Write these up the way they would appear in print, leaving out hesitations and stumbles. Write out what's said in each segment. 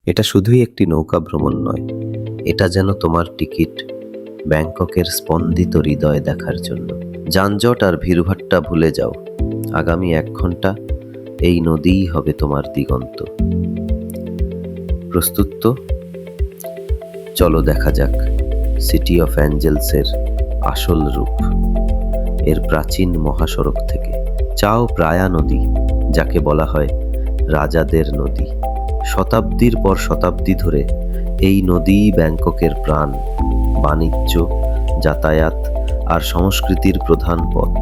এটা শুধুই একটি নৌকা ভ্রমণ নয়, এটা যেন তোমার টিকিট ব্যাংককের স্পন্দিত হৃদয় দেখার জন্য। যানজট আর ভিড়ভাট্টা ভুলে যাও, আগামী 1 ঘন্টা এই নদীই হবে তোমার দিগন্ত। প্রস্তুত তো? চলো দেখা যাক সিটি অফ অ্যাঞ্জেলসের আসল রূপ, এর প্রাচীন মহাসড়ক থেকে। চাও প্রায়া নদী, যাকে বলা হয় রাজাদের নদী। শতাব্দীর পর শতাব্দী ধরে এই নদীই ব্যাংককের প্রাণ, বাণিজ্য, যাতায়াত আর সংস্কৃতির প্রধান পথ।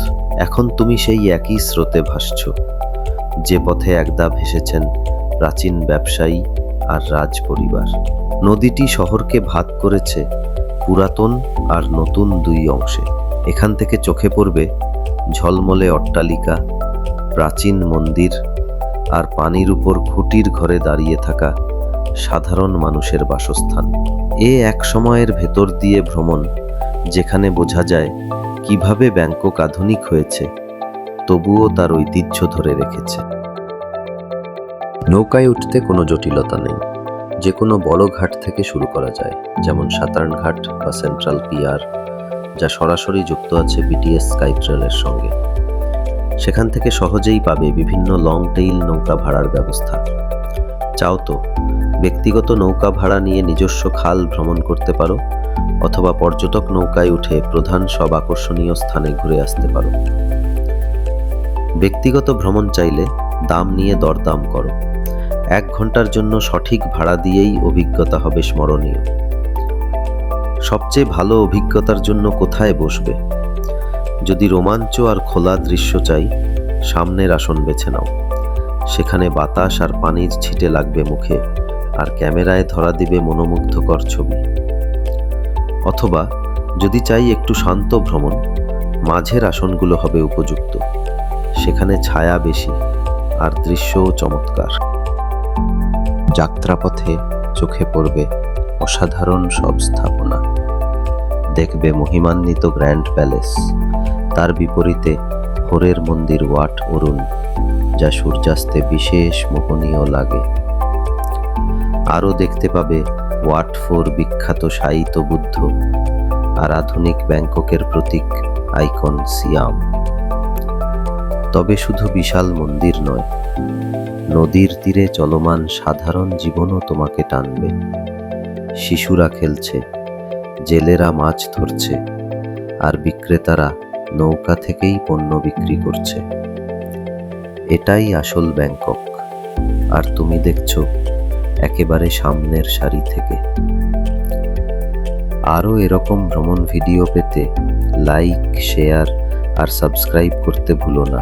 এখন তুমি সেই একই স্রোতে ভাসছ, যে পথে একদা ভেসেছেন প্রাচীন ব্যবসায়ী আর রাজ পরিবার। নদীটি শহরকে ভাগ করেছে পুরাতন আর নতুন 2 অংশে। এখান থেকে চোখে পড়বে ঝলমলে অট্টালিকা, প্রাচীন মন্দির আর পানির উপর খুঁটির ঘরে দাঁড়িয়ে থাকা সাধারণ মানুষের বাসস্থান। এক সময়ের ভেতর দিয়ে ভ্রমণ, যেখানে বোঝা যায় কিভাবে ব্যাংকক আধুনিক হয়েছে তবুও তার ঐতিহ্য ধরে রেখেছে। নৌকায় উঠতে কোনো জটিলতা নেই, যে কোনো বড় ঘাট থেকে শুরু করা যায়, যেমন সাতার্ন ঘাট বা সেন্ট্রাল পিয়ার, যা সরাসরি যুক্ত আছে বিটিএস স্কাইট্রেলের সঙ্গে। সেখান থেকে সহজেই পাবে বিভিন্ন লং টেইল নৌকা ভাড়ার ব্যবস্থা। চাও তো ব্যক্তিগত নৌকা ভাড়া নিয়ে নিজস্ব খাল ভ্রমণ করতে পারো, অথবা পর্যটক নৌকায় উঠে প্রধান সব আকর্ষণীয় স্থানে ঘুরে আসতে পারো। ব্যক্তিগত ভ্রমণ চাইলে দাম নিয়ে দরদাম করো। 1 ঘন্টার জন্য সঠিক ভাড়া দিয়েই অভিজ্ঞতা হবে স্মরণীয়। সবচেয়ে ভালো অভিজ্ঞতার জন্য কোথায় বসবে? যদি রোমাঞ্চ আর খোলা দৃশ্য চাই, সামনের আসন বেছে নাও। সেখানে বাতাস আর পানির ছিটে লাগবে মুখে, আর ক্যামেরায় ধরা দিবে মনোমুগ্ধকর ছবি। অথবা যদি চাই একটু শান্ত ভ্রমণ, মাঝের আসনগুলো হবে উপযুক্ত। সেখানে ছায়া বেশি আর দৃশ্যও চমৎকার। যাত্রাপথে চোখে পড়বে অসাধারণ সব স্থাপনা। দেখবে মহিমান্বিত গ্র্যান্ড প্যালেস, তার বিপরীতে হরের মন্দির ওয়াট অরুণ, যা সূর্যাস্তে বিশেষ মোহনীয় লাগে। আরও দেখতে পাবে ওয়াট 4 বিখ্যাত শায়িত বুদ্ধ আর আধুনিক ব্যাংককের প্রতীক আইকন সিয়াম। তবে শুধু বিশাল মন্দির নয়, নদীর তীরে চলমান সাধারণ জীবনও তোমাকে টানবে। শিশুরা খেলছে, জেলেরা মাছ ধরছে, আর বিক্রেতারা নৌকা থেকেই পণ্য বিক্রি করছে। এটাই আসল ব্যাংকক, আর তুমি দেখছো একেবারে সামনের সারি থেকে। আরও এরকম ভ্রমণ ভিডিও পেতে লাইক, শেয়ার আর সাবস্ক্রাইব করতে ভুলো না।